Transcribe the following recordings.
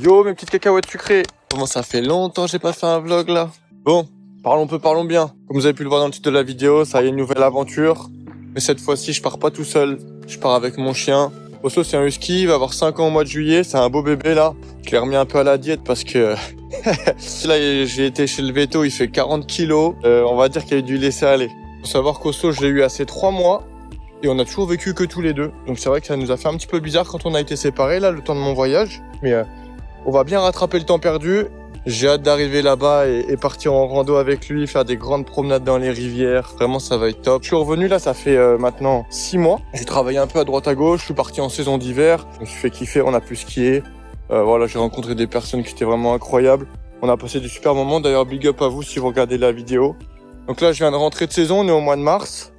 Yo mes petites cacahuètes sucrées. Comment ça fait longtemps que j'ai pas fait un vlog là. Bon, parlons peu, parlons bien. Comme vous avez pu le voir dans le titre de la vidéo, ça y est, une nouvelle aventure. Mais cette fois-ci, je pars pas tout seul. Je pars avec mon chien. Osso, c'est un husky, il va avoir 5 ans au mois de juillet. C'est un beau bébé là. Je l'ai remis un peu à la diète parce que... là, j'ai été chez le veto, il fait 40 kilos. On va dire qu'il a dû laisser aller. Faut savoir qu'Osso, je l'ai eu à ses 3 mois. Et on a toujours vécu que tous les deux. Donc c'est vrai que ça nous a fait un petit peu bizarre quand on a été séparés là, le temps de mon voyage. Mais on va bien rattraper le temps perdu. J'ai hâte d'arriver là-bas et partir en rando avec lui, faire des grandes promenades dans les rivières. Vraiment, ça va être top. Je suis revenu là, ça fait maintenant 6 mois. J'ai travaillé un peu à droite à gauche. Je suis parti en saison d'hiver. Je me suis fait kiffer, on a pu skier. Voilà, j'ai rencontré des personnes qui étaient vraiment incroyables. On a passé des super moments. D'ailleurs, big up à vous si vous regardez la vidéo. Donc là, je viens de rentrer de saison. On est au mois de mars.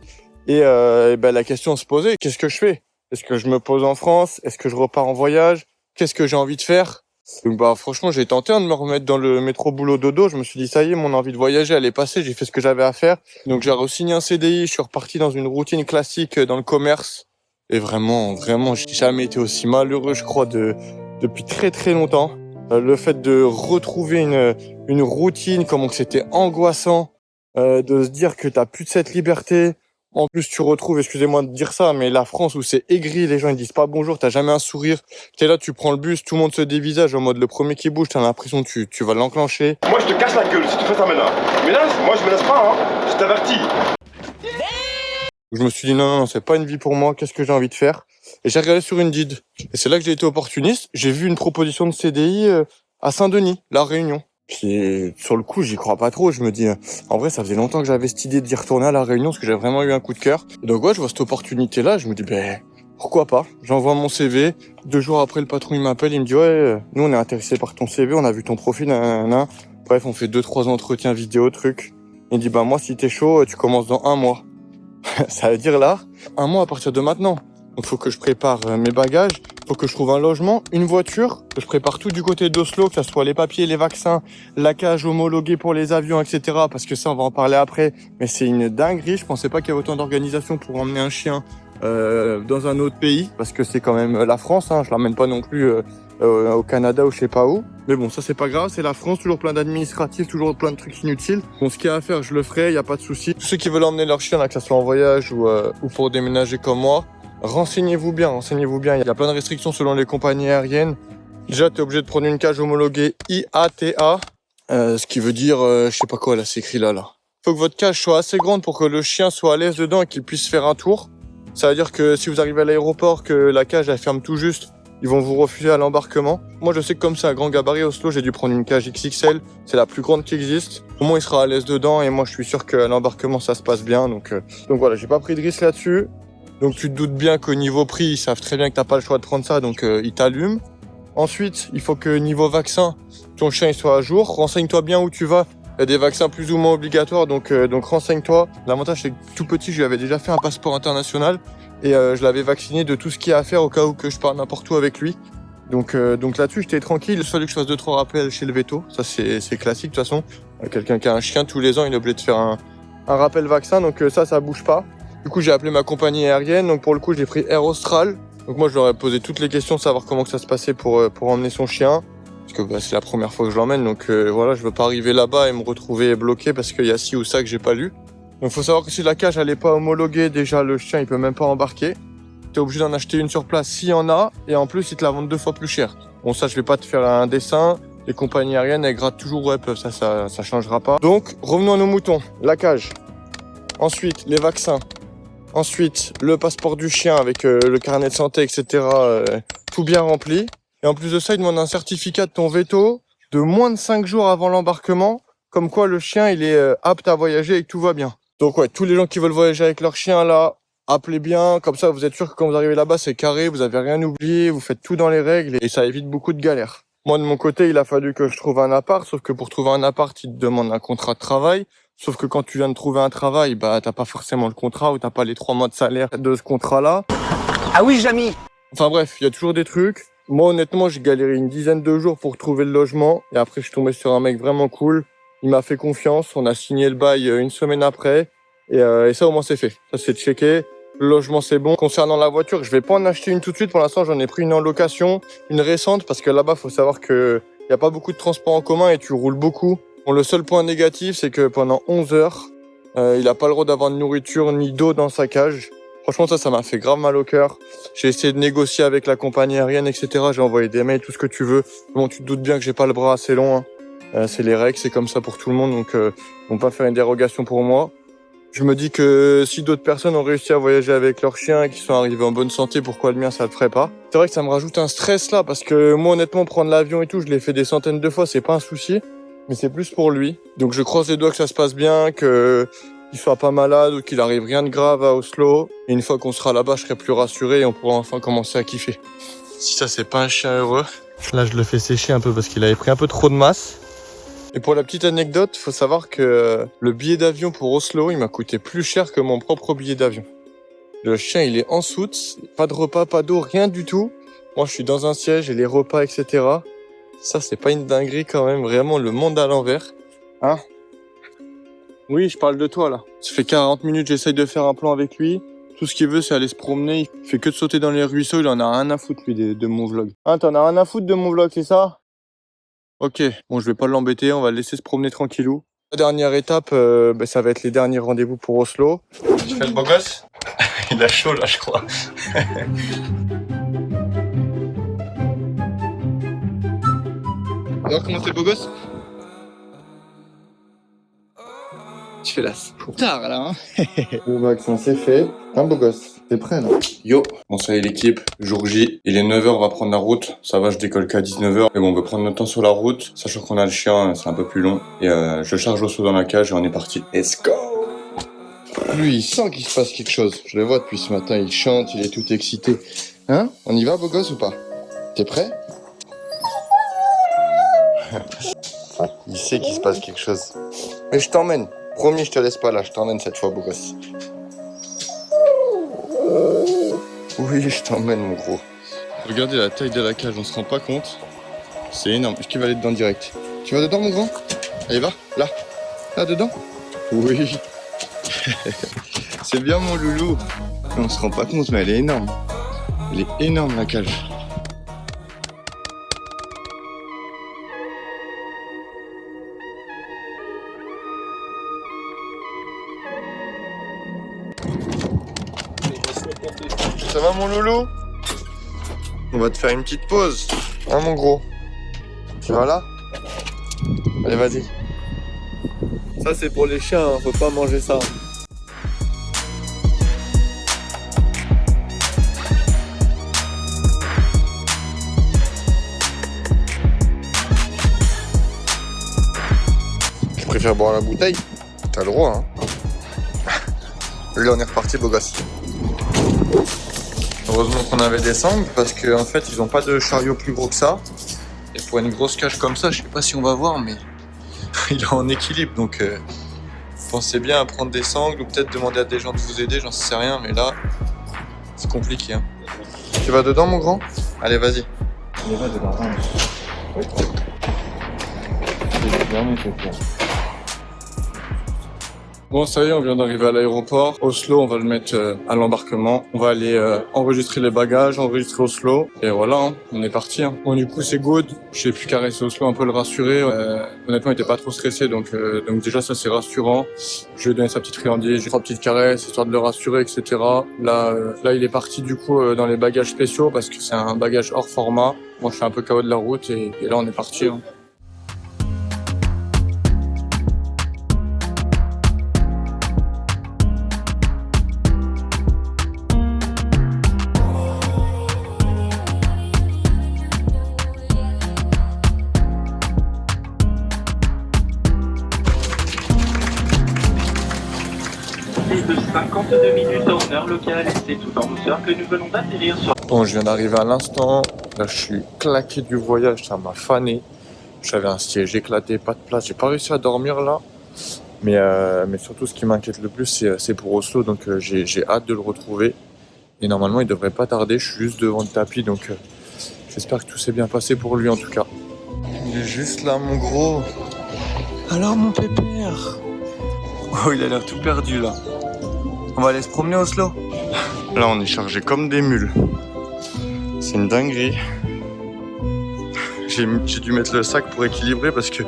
Et la question se posait, qu'est-ce que je fais? Est-ce que je me pose en France? Est-ce que je repars en voyage? Qu'est-ce que j'ai envie de faire? Donc franchement, j'ai tenté de me remettre dans le métro boulot dodo. Je me suis dit, ça y est, mon envie de voyager, elle est passée. J'ai fait ce que j'avais à faire. Donc j'ai re-signé un CDI. Je suis reparti dans une routine classique dans le commerce. Et vraiment, j'ai jamais été aussi malheureux, je crois, depuis très très longtemps. Le fait de retrouver une routine, comment que c'était angoissant, de se dire que t'as plus de cette liberté. En plus, tu retrouves, excusez-moi de dire ça, mais la France où c'est aigri, les gens ils disent pas bonjour, t'as jamais un sourire. T'es là, tu prends le bus, tout le monde se dévisage en mode le premier qui bouge, t'as l'impression que tu vas l'enclencher. Moi je te casse la gueule si tu fais ça maintenant. Mais là, moi je me laisse pas, hein. Je t'avertis. Je me suis dit non, c'est pas une vie pour moi, qu'est-ce que j'ai envie de faire? Et j'ai regardé sur Indeed. Et c'est là que j'ai été opportuniste. J'ai vu une proposition de CDI à Saint-Denis, La Réunion. Puis sur le coup, j'y crois pas trop. Je me dis, en vrai, ça faisait longtemps que j'avais cette idée d'y retourner à La Réunion parce que j'ai vraiment eu un coup de cœur. Et donc ouais, je vois cette opportunité-là, je me dis, pourquoi pas? J'envoie mon CV. 2 jours après, le patron il m'appelle, il me dit, ouais, nous on est intéressé par ton CV, on a vu ton profil, nanana. Bref, on fait 2-3 entretiens vidéo, truc. Il dit, moi si t'es chaud, tu commences dans 1 mois. Ça veut dire là, 1 mois à partir de maintenant. Donc faut que je prépare mes bagages, faut que je trouve un logement, une voiture, que je prépare tout du côté d'Oslo, que ce soit les papiers, les vaccins, la cage homologuée pour les avions, etc. Parce que ça, on va en parler après. Mais c'est une dinguerie. Je pensais pas qu'il y avait autant d'organisations pour emmener un chien dans un autre pays, parce que c'est quand même la France. Hein. Je l'emmène pas non plus au Canada ou je sais pas où. Mais bon, ça c'est pas grave, c'est la France, toujours plein d'administratifs, toujours plein de trucs inutiles. Bon, ce qu'il y a à faire, je le ferai, y a pas de souci. Tous ceux qui veulent emmener leur chien, là, que ça soit en voyage ou pour déménager comme moi, renseignez-vous bien. Il y a plein de restrictions selon les compagnies aériennes. Déjà, tu es obligé de prendre une cage homologuée IATA, ce qui veut dire, je sais pas quoi là, c'est écrit là. Faut que votre cage soit assez grande pour que le chien soit à l'aise dedans et qu'il puisse faire un tour. Ça veut dire que si vous arrivez à l'aéroport, que la cage elle ferme tout juste, ils vont vous refuser à l'embarquement. Moi, je sais que comme c'est un grand gabarit Oslo, j'ai dû prendre une cage XXL. C'est la plus grande qui existe. Au moins, il sera à l'aise dedans et moi, je suis sûr qu'à l'embarquement, ça se passe bien. Donc voilà, j'ai pas pris de risque là-dessus. Donc tu te doutes bien qu'au niveau prix, ils savent très bien que t'as pas le choix de prendre ça, donc ils t'allument. Ensuite, il faut que niveau vaccin, ton chien il soit à jour. Renseigne-toi bien où tu vas. Il y a des vaccins plus ou moins obligatoires, donc renseigne-toi. L'avantage c'est que tout petit, je lui avais déjà fait un passeport international et je l'avais vacciné de tout ce qu'il y a à faire au cas où que je pars n'importe où avec lui. Donc là-dessus, j'étais tranquille. Il fallait que je fasse 2-3 rappels chez le veto. Ça c'est classique de toute façon. Quelqu'un qui a un chien tous les ans, il est obligé de faire un rappel vaccin, donc ça bouge pas. Du coup, j'ai appelé ma compagnie aérienne. Donc, pour le coup, j'ai pris Air Austral. Donc, moi, je leur ai posé toutes les questions, savoir comment que ça se passait pour emmener son chien. Parce que c'est la première fois que je l'emmène. Donc, voilà, je veux pas arriver là-bas et me retrouver bloqué parce qu'il y a ci ou ça que j'ai pas lu. Donc, faut savoir que si la cage, elle est pas homologuée, déjà, le chien, il peut même pas embarquer. T'es obligé d'en acheter une sur place s'il y en a. Et en plus, ils te la vendent 2 fois plus cher. Bon, ça, je vais pas te faire un dessin. Les compagnies aériennes, elles grattent toujours web. Ça changera pas. Donc, revenons à nos moutons. La cage. Ensuite, les vaccins. Ensuite, le passeport du chien avec le carnet de santé, etc. Tout bien rempli. Et en plus de ça, il demande un certificat de ton veto de moins de 5 jours avant l'embarquement, comme quoi le chien, il est apte à voyager et que tout va bien. Donc ouais, tous les gens qui veulent voyager avec leur chien, là, appelez bien. Comme ça, vous êtes sûr que quand vous arrivez là-bas, c'est carré, vous avez rien oublié, vous faites tout dans les règles et ça évite beaucoup de galères. Moi, de mon côté, il a fallu que je trouve un appart, sauf que pour trouver un appart, il te demande un contrat de travail. Sauf que quand tu viens de trouver un travail, t'as pas forcément le contrat ou t'as pas les 3 mois de salaire de ce contrat-là. Ah oui, Jamy. Enfin bref, il y a toujours des trucs. Moi, honnêtement, j'ai galéré une dizaine de jours pour trouver le logement. Et après, je suis tombé sur un mec vraiment cool. Il m'a fait confiance. On a signé le bail 1 semaine après. Et ça, au moins, c'est fait. Ça, c'est checké. Le logement c'est bon. Concernant la voiture, je vais pas en acheter une tout de suite. Pour l'instant, j'en ai pris une en location, une récente, parce que là-bas, faut savoir que y a pas beaucoup de transports en commun et tu roules beaucoup. Bon, le seul point négatif, c'est que pendant 11 heures, il a pas le droit d'avoir de nourriture ni d'eau dans sa cage. Franchement, ça m'a fait grave mal au cœur. J'ai essayé de négocier avec la compagnie aérienne, etc. J'ai envoyé des mails, tout ce que tu veux. Bon, tu te doutes bien que j'ai pas le bras assez long, hein. C'est les règles, c'est comme ça pour tout le monde, donc ils vont pas faire une dérogation pour moi. Je me dis que si d'autres personnes ont réussi à voyager avec leur chien et qui sont arrivés en bonne santé, pourquoi le mien ça le ferait pas? C'est vrai que ça me rajoute un stress là, parce que moi honnêtement prendre l'avion et tout, je l'ai fait des centaines de fois, c'est pas un souci, mais c'est plus pour lui. Donc je croise les doigts que ça se passe bien, que qu'il soit pas malade ou qu'il arrive rien de grave à Oslo. Et une fois qu'on sera là-bas, je serai plus rassuré et on pourra enfin commencer à kiffer. Si ça, c'est pas un chien heureux. Là, je le fais sécher un peu parce qu'il avait pris un peu trop de masse. Et pour la petite anecdote, faut savoir que le billet d'avion pour Oslo, il m'a coûté plus cher que mon propre billet d'avion. Le chien, il est en soute, pas de repas, pas d'eau, rien du tout. Moi, je suis dans un siège et les repas, etc. Ça, c'est pas une dinguerie quand même, vraiment le monde à l'envers. Hein? Oui, je parle de toi, là. Ça fait 40 minutes, j'essaye de faire un plan avec lui. Tout ce qu'il veut, c'est aller se promener. Il fait que de sauter dans les ruisseaux. Il en a rien à foutre, lui, de mon vlog. Hein, t'en as rien à foutre de mon vlog, c'est ça? Ok. Bon, je vais pas l'embêter. On va le laisser se promener tranquillou. La dernière étape, ça va être les derniers rendez-vous pour Oslo. Tu fais le beau gosse? Il a chaud, là, je crois. Alors, comment t'es beau gosse? Tu fais l'as. Tard là, hein. Le vaccin c'est fait. Un beau gosse. T'es prêt là? Yo, bon ça y est l'équipe, jour J. Il est 9h, on va prendre la route. Ça va, je décolle qu'à 19h. Mais bon, on veut prendre notre temps sur la route. Sachant qu'on a le chien, c'est un peu plus long. Et je charge Oslo dans la cage et on est parti. Let's go! Lui, il sent qu'il se passe quelque chose. Je le vois depuis ce matin, il chante, il est tout excité. Hein? On y va beau gosse ou pas? T'es prêt? Il sait qu'il se passe quelque chose. Mais je t'emmène. Promis, je te laisse pas là, je t'emmène cette fois, beau gosse. Oui, je t'emmène, mon gros. Regardez la taille de la cage, on se rend pas compte. C'est énorme. Est-ce qu'il va aller dedans direct? Tu vas dedans, mon grand? Allez, va, là. Là, dedans? Oui. C'est bien, mon loulou. On se rend pas compte, mais elle est énorme. Elle est énorme, la cage. Ça va mon loulou? On va te faire une petite pause. Hein mon gros? Tu vas là? Allez vas-y. Ça c'est pour les chiens, hein. Faut pas manger ça. Tu préfères boire la bouteille? T'as le droit, hein. Là on est reparti beau gosse. Heureusement qu'on avait des sangles parce qu'en fait ils ont pas de chariot plus gros que ça. Et pour une grosse cage comme ça, je sais pas si on va voir, mais il est en équilibre, donc pensez bien à prendre des sangles ou peut-être demander à des gens de vous aider, j'en sais rien, mais là c'est compliqué. Hein. Tu vas dedans mon grand? Allez vas-y. Il va dedans. Oui. Bon ça y est, on vient d'arriver à l'aéroport. Oslo, on va le mettre à l'embarquement. On va aller enregistrer les bagages, enregistrer Oslo. Et voilà, hein, on est parti. Hein. Bon du coup c'est good. J'ai pu caresser Oslo, un peu le rassurer. Honnêtement il était pas trop stressé, donc déjà ça c'est rassurant. Je lui ai donné sa petite friandise, j'ai 3 petites caresses, histoire de le rassurer, etc. Là il est parti du coup dans les bagages spéciaux parce que c'est un bagage hors format. Moi je suis un peu KO de la route et là on est parti. Hein. De 52 minutes en heure locale, c'est tout en douceur que nous venons d'atterrir sur... Bon, je viens d'arriver à l'instant. Là, je suis claqué du voyage, ça m'a fané. J'avais un siège éclaté, pas de place. J'ai pas réussi à dormir là. Mais surtout, ce qui m'inquiète le plus, c'est pour Oslo. Donc, j'ai hâte de le retrouver. Et normalement, il devrait pas tarder. Je suis juste devant le tapis. Donc, j'espère que tout s'est bien passé pour lui en tout cas. Il est juste là, mon gros. Alors, mon pépère. Oh, il a l'air tout perdu là. On va aller se promener Oslo. Là, on est chargé comme des mules. C'est une dinguerie. J'ai dû mettre le sac pour équilibrer parce que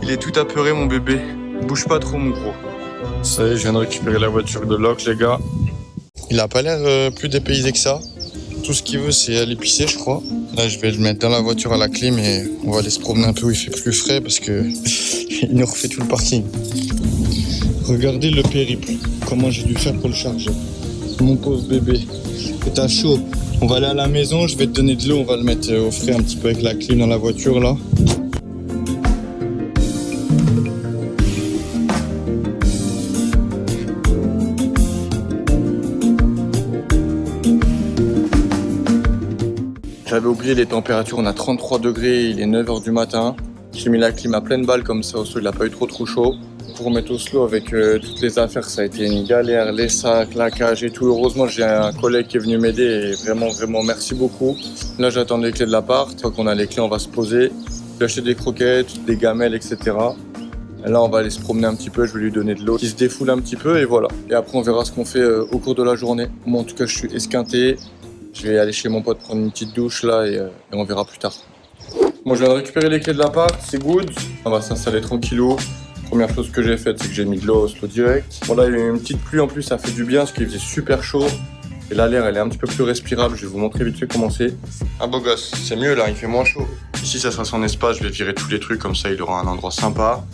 il est tout apeuré, mon bébé. Bouge pas trop, mon gros. Ça y est, je viens de récupérer la voiture de Locke, les gars. Il a pas l'air plus dépaysé que ça. Tout ce qu'il veut, c'est aller pisser, je crois. Là, je vais le mettre dans la voiture à la clim et on va aller se promener un peu où il fait plus frais parce que il nous refait tout le parking. Regardez le périple. Comment j'ai dû faire pour le charger. Mon pauvre bébé. Et t'as chaud. On va aller à la maison, je vais te donner de l'eau. On va le mettre au frais un petit peu avec la clim dans la voiture, là. J'avais oublié les températures, on a 33 degrés, il est 9h du matin. J'ai mis la clim à pleine balle comme ça, Oslo il n'a pas eu trop chaud. Pour remettre Oslo avec toutes les affaires, ça a été une galère, les sacs, la cage et tout. Heureusement j'ai un collègue qui est venu m'aider et vraiment merci beaucoup. Là j'attends les clés de l'appart, une fois qu'on a les clés on va se poser. J'ai acheté des croquettes, des gamelles, etc. Et là on va aller se promener un petit peu, je vais lui donner de l'eau qui se défoule un petit peu et voilà. Et après on verra ce qu'on fait au cours de la journée. Moi en tout cas je suis esquinté. Je vais aller chez mon pote prendre une petite douche là et on verra plus tard. Moi je viens de récupérer les clés de l'appart, c'est good. On va s'installer tranquillou. Première chose que j'ai faite, c'est que j'ai mis de l'eau au Oslo direct. Bon là il y a eu une petite pluie en plus, ça fait du bien parce qu'il faisait super chaud. Et là l'air elle est un petit peu plus respirable, je vais vous montrer vite fait comment c'est. Ah beau gosse, c'est mieux là, il fait moins chaud. Ici ça sera son espace, je vais virer tous les trucs comme ça il aura un endroit sympa.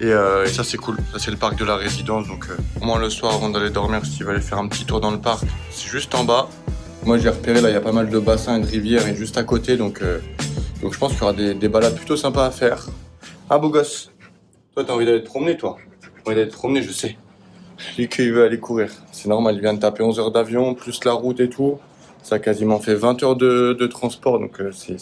Et ça c'est cool, ça c'est le parc de la résidence donc au moins le soir avant d'aller dormir s'il va aller faire un petit tour dans le parc, c'est juste en bas. Moi j'ai repéré là il y a pas mal de bassins et de rivières et juste à côté donc je pense qu'il y aura des balades plutôt sympas à faire. Ah beau gosse, toi t'as envie d'aller te promener toi. T'as envie d'aller te promener je sais. Lui qu'il veut aller courir, c'est normal, il vient de taper 11 heures d'avion plus la route et tout. Ça a quasiment fait 20 heures de transport donc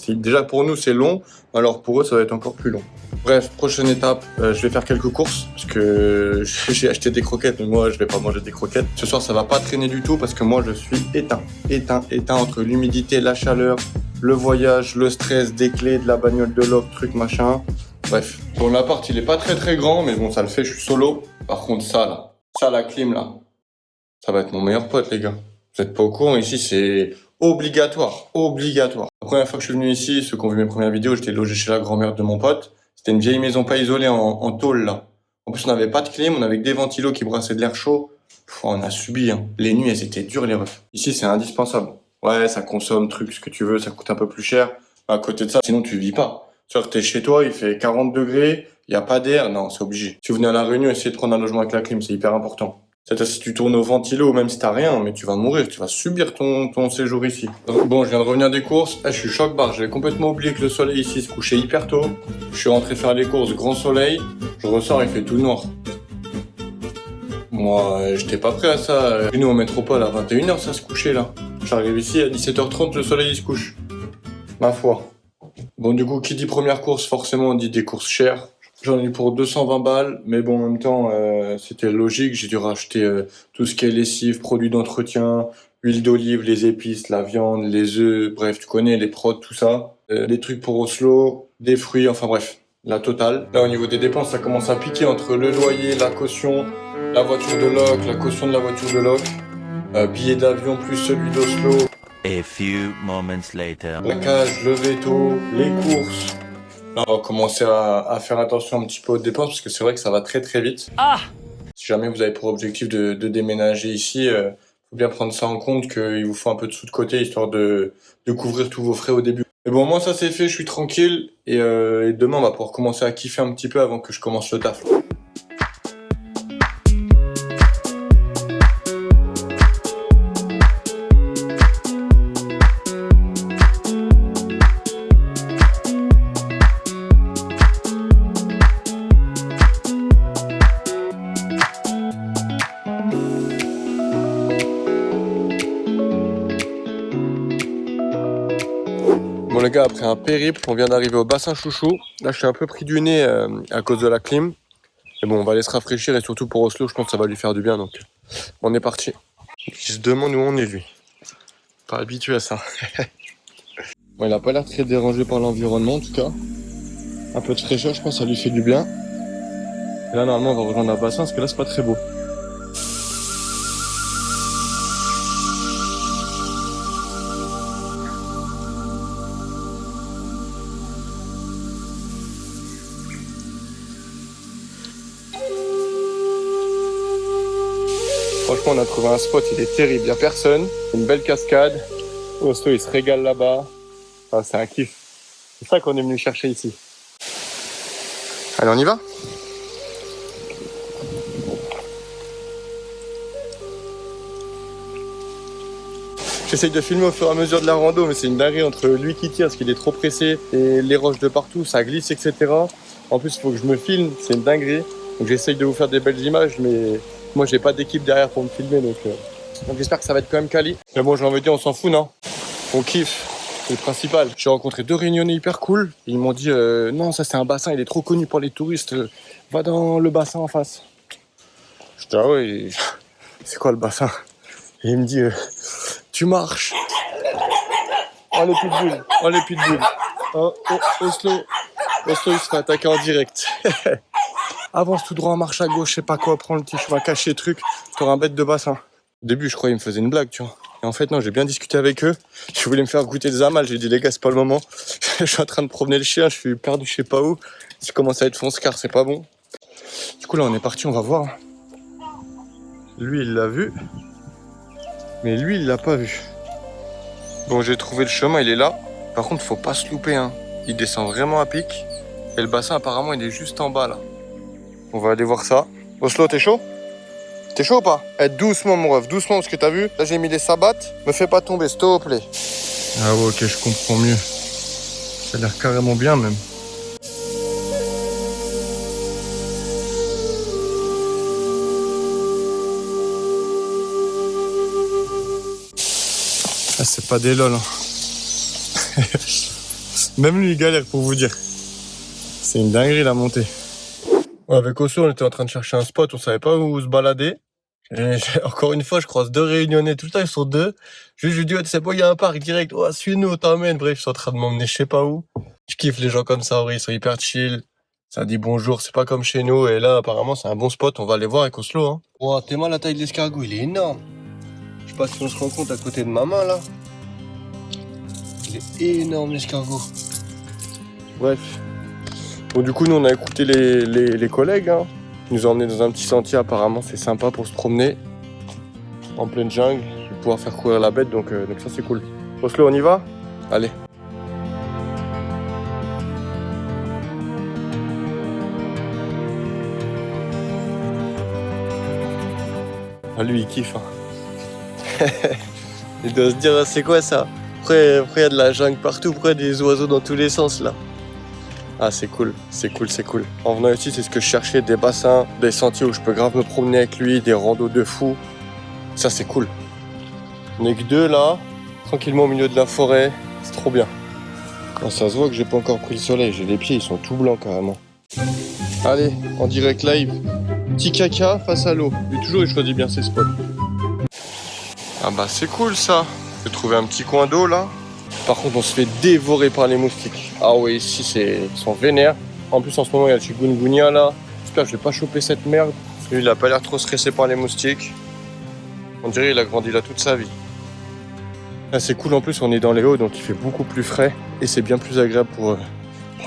déjà pour nous c'est long, alors pour eux ça va être encore plus long. Bref, prochaine étape, je vais faire quelques courses parce que j'ai acheté des croquettes mais moi je vais pas manger des croquettes. Ce soir ça va pas traîner du tout parce que moi je suis éteint entre l'humidité, la chaleur, le voyage, le stress, des clés, de la bagnole de Locke, truc machin. Bref, bon l'appart il est pas très grand mais bon ça le fait, je suis solo. Par contre ça la clim là, ça va être mon meilleur pote les gars. Vous êtes pas au courant, ici c'est obligatoire. La première fois que je suis venu ici, ceux qui ont vu mes premières vidéos, j'étais logé chez la grand-mère de mon pote. C'était une vieille maison pas isolée en tôle là. En plus on n'avait pas de clim, on avait que des ventilos qui brassaient de l'air chaud. On a subi, hein. Les nuits elles étaient dures les refs. Ici c'est indispensable. Ouais ça consomme truc, ce que tu veux, ça coûte un peu plus cher. À côté de ça, sinon tu vis pas. C'est-à-dire que t'es chez toi, il fait 40 degrés, il y a pas d'air, non c'est obligé. Si vous venez à La Réunion, essayez de prendre un logement avec la clim, c'est hyper important. C'est-à-dire si tu tournes au ventilo, même si t'as rien, mais tu vas mourir, tu vas subir ton séjour ici. Donc, bon, je viens de revenir des courses, je suis choc-barre, j'avais complètement oublié que le soleil ici se couchait hyper tôt. Je suis rentré faire les courses, grand soleil, je ressors, il fait tout noir. Moi, j'étais pas prêt à ça. Nous, en métropole, à 21h, ça se couchait là. J'arrive ici, à 17h30, le soleil il se couche. Ma foi. Bon, du coup, qui dit première course, forcément, on dit des courses chères. J'en ai eu pour 220 balles, mais bon, en même temps, c'était logique. J'ai dû racheter tout ce qui est lessive, produits d'entretien, huile d'olive, les épices, la viande, les œufs, bref, tu connais, les prods, tout ça. Les trucs pour Oslo, des fruits, enfin bref, la totale. Là, au niveau des dépenses, ça commence à piquer entre le loyer, la caution, la voiture de Locke, la caution de la voiture de Locke, billet d'avion plus celui d'Oslo. A few moments later. La cage, le veto, les courses. Là, on va commencer à faire attention un petit peu aux dépenses parce que c'est vrai que ça va très vite. Si jamais vous avez pour objectif de déménager ici, faut bien prendre ça en compte qu'il vous faut un peu de sous de côté histoire de couvrir tous vos frais au début. Mais bon, moi ça c'est fait, je suis tranquille et demain on va pouvoir commencer à kiffer un petit peu avant que je commence le taf. Bon les gars, après un périple, on vient d'arriver au bassin chouchou. Là je suis un peu pris du nez à cause de la clim. Mais bon, on va aller se rafraîchir et surtout pour Oslo, je pense que ça va lui faire du bien. Donc on est parti. Il se demande où on est lui. Pas habitué à ça. Bon, il a pas l'air très dérangé par l'environnement en tout cas. Un peu de fraîcheur, je pense que ça lui fait du bien. Et là normalement on va rejoindre un bassin parce que là c'est pas très beau. Franchement, on a trouvé un spot, il est terrible, il n'y a personne. Une belle cascade. Oslo, il se régale là-bas. Ah, c'est un kiff. C'est ça qu'on est venu chercher ici. Allez, on y va? J'essaye de filmer au fur et à mesure de la rando, mais c'est une dinguerie entre lui qui tire parce qu'il est trop pressé et les roches de partout, ça glisse, etc. En plus, il faut que je me filme, c'est une dinguerie. Donc j'essaye de vous faire des belles images, mais moi j'ai pas d'équipe derrière pour me filmer, donc j'espère que ça va être quand même quali. Mais bon, j'ai envie de dire, on s'en fout, non? On kiffe, c'est le principal. J'ai rencontré 2 Réunionnais hyper cool. Ils m'ont dit, non, ça c'est un bassin, il est trop connu pour les touristes, va dans le bassin en face. Je dis, ah ouais, c'est quoi le bassin? Et il me dit, tu marches. Oh les pitbulls, oh les pitbulls. Oh, Oslo, il se fait attaquer en direct. Avance tout droit, marche à gauche, je sais pas quoi, prends le petit chemin caché, truc, t'auras un bête de bassin. Au début, je croyais qu'il me faisait une blague, tu vois. Et en fait, non, j'ai bien discuté avec eux. Je voulais me faire goûter des amals. J'ai dit, les gars, c'est pas le moment. Je suis en train de promener le chien, je suis perdu, je sais pas où. Je commence à être fonce-car, c'est pas bon. Du coup, là, on est parti, on va voir. Lui, il l'a vu. Mais lui, il l'a pas vu. Bon, j'ai trouvé le chemin, il est là. Par contre, faut pas se louper, hein. Il descend vraiment à pic. Et le bassin, apparemment, il est juste en bas, là. On va aller voir ça. Oslo, t'es chaud? T'es chaud ou pas? Doucement, mon ref, doucement, parce que t'as vu, là, j'ai mis les sabbats. Me fais pas tomber, s'il te plaît. Ah ouais, ok, je comprends mieux. Ça a l'air carrément bien, même. Ah, c'est pas des lol, hein. Même lui, il galère, pour vous dire. C'est une dinguerie, la montée. Ouais, avec Oslo, on était en train de chercher un spot, on savait pas où se balader. Et encore une fois, je croise 2 Réunionnais, tout le temps ils sont 2. Je lui dis, ouais, tu sais pas, il y a un parc direct, ouais, suis-nous, on t'emmène. Bref, ils sont en train de m'emmener je sais pas où. Je kiffe les gens comme ça, ils sont hyper chill. Ça dit bonjour, c'est pas comme chez nous. Et là, apparemment, c'est un bon spot, on va aller voir avec Oslo. Hein. Wow, t'es mal la taille de l'escargot, il est énorme. Je sais pas si on se rend compte à côté de ma main là. Il est énorme l'escargot. Bref. Bon, du coup, nous, on a écouté les collègues. Hein. Ils nous ont emmenés dans un petit sentier. Apparemment, c'est sympa pour se promener en pleine jungle. Je vais pouvoir faire courir la bête, donc ça, c'est cool. Oslo, on y va? Allez. Ah, lui, il kiffe. Hein. Il doit se dire, c'est quoi ça? Pourquoi il y a de la jungle partout? Pourquoi il y a des oiseaux dans tous les sens, là? Ah, c'est cool, c'est cool, c'est cool. En venant ici, c'est ce que je cherchais, des bassins, des sentiers où je peux grave me promener avec lui, des randos de fou. Ça, c'est cool. On n'est que 2 là, tranquillement au milieu de la forêt. C'est trop bien. Oh, ça se voit que j'ai pas encore pris le soleil, j'ai les pieds, ils sont tout blancs carrément. Allez, en direct live. Petit caca face à l'eau. Lui, toujours, il choisit bien ses spots. Ah bah, c'est cool ça. J'ai trouvé un petit coin d'eau là. Par contre, on se fait dévorer par les moustiques. Ah oui, ici, ils sont vénères. En plus, en ce moment, il y a le chikungunya là. J'espère que je vais pas choper cette merde. Lui, il a pas l'air trop stressé par les moustiques. On dirait qu'il a grandi là toute sa vie. Là, c'est cool. En plus, on est dans les hauts, donc il fait beaucoup plus frais. Et c'est bien plus agréable pour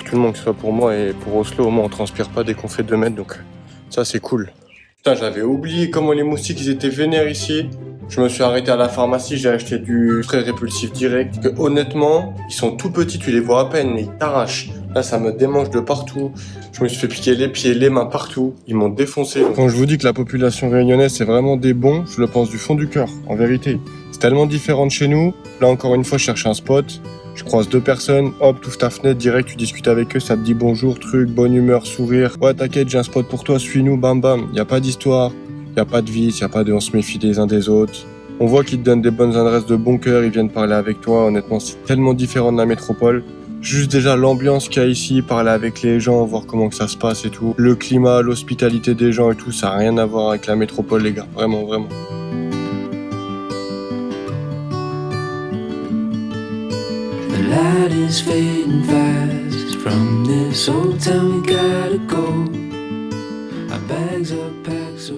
tout le monde, que ce soit pour moi et pour Oslo. Au moins, on transpire pas dès qu'on fait 2 mètres. Donc, ça, c'est cool. Putain, j'avais oublié comment les moustiques, ils étaient vénères ici. Je me suis arrêté à la pharmacie, j'ai acheté du spray répulsif direct. Que, honnêtement, ils sont tout petits, tu les vois à peine, mais ils t'arrachent. Là, ça me démange de partout. Je me suis fait piquer les pieds, les mains, partout. Ils m'ont défoncé. Quand je vous dis que la population réunionnaise, c'est vraiment des bons, je le pense du fond du cœur, en vérité. C'est tellement différent de chez nous. Là, encore une fois, je cherche un spot. Je croise 2 personnes, hop, t'ouvres ta fenêtre, direct, tu discutes avec eux, ça te dit bonjour, truc, bonne humeur, sourire. Ouais, t'inquiète, j'ai un spot pour toi, suis-nous, bam bam. Y a pas d'histoire, y a pas de vice, y a pas de on se méfie des uns des autres. On voit qu'ils te donnent des bonnes adresses de bon cœur, ils viennent parler avec toi. Honnêtement, c'est tellement différent de la métropole. Juste déjà l'ambiance qu'il y a ici, parler avec les gens, voir comment que ça se passe et tout. Le climat, l'hospitalité des gens et tout, ça n'a rien à voir avec la métropole, les gars. Vraiment, vraiment. The light is fading fast. From this old town we gotta go. Our bags are packed so